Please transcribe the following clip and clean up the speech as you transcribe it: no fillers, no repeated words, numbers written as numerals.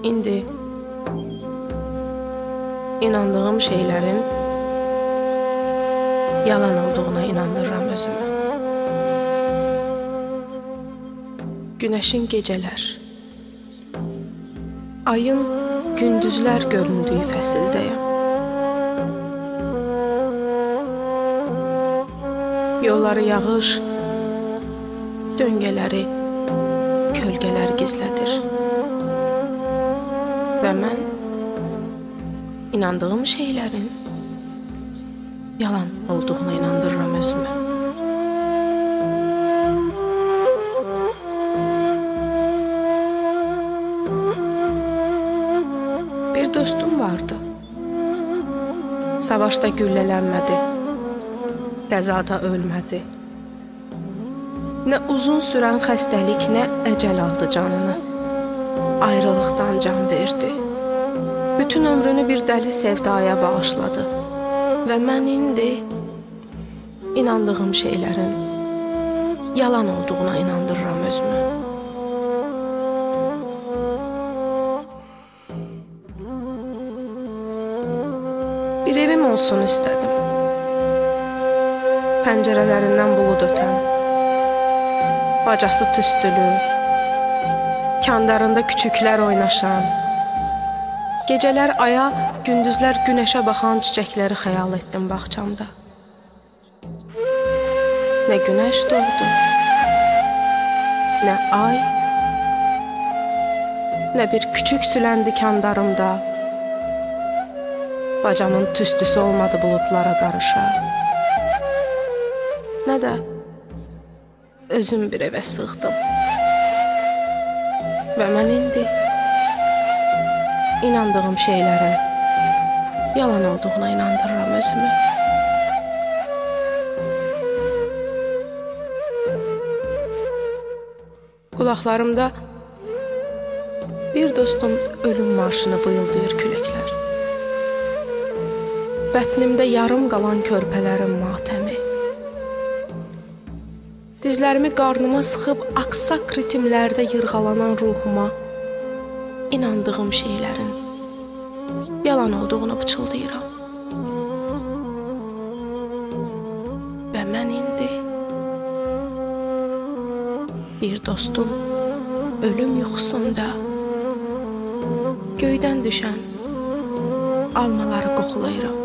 İndi inandığım şeylərin yalan olduğuna inandırıram özümü. Günəşin gecələr, ayın gündüzlər göründüyü fəsildəyəm. Yolları yağış, döngələri kölgələr gizlədir. Və mən inandığım şeylərin yalan olduğuna inandırıram özümü. Bir dostum vardı. Savaşda güllələnmədi, qəzada ölmədi. Nə uzun sürən xəstəlik, nə əcəl aldı canını. Ayrılıqdan can verdi. Bütün ömrünü bir dəli sevdaya bağışladı. Və mən indi inandığım şeylərin yalan olduğuna inandırıram özümü. Bir evim olsun istədim. Pəncərələrindən bulud ötən, bacası tüstülü, kandarında küçüklər oynaşan, gecələr aya, gündüzlər günəşə baxan çiçəkləri xəyal etdim bağçamda. Nə günəş doğdu, nə ay, nə bir küçük süləndi kandarımda. Bacamın tüstüsü olmadı buludlara qarışa, nə də özüm bir evə sığdım. Və mən indi inandığım şeylərin yalan olduğuna inandırıram özümü. Qulaqlarımda bir dostum ölüm marşını vıyıldayır küləklər. Bətnimdə yarım qalan körpələrin matəmi. Dizlərimi qarnıma sıxıb aksaq ritimlərdə yırğalanan ruhuma inandığım şeylərin yalan olduğunu pıçıldayıram. Və mən indi bir dostum ölüm yuxusunda göydən düşən almaları qoxulayıram.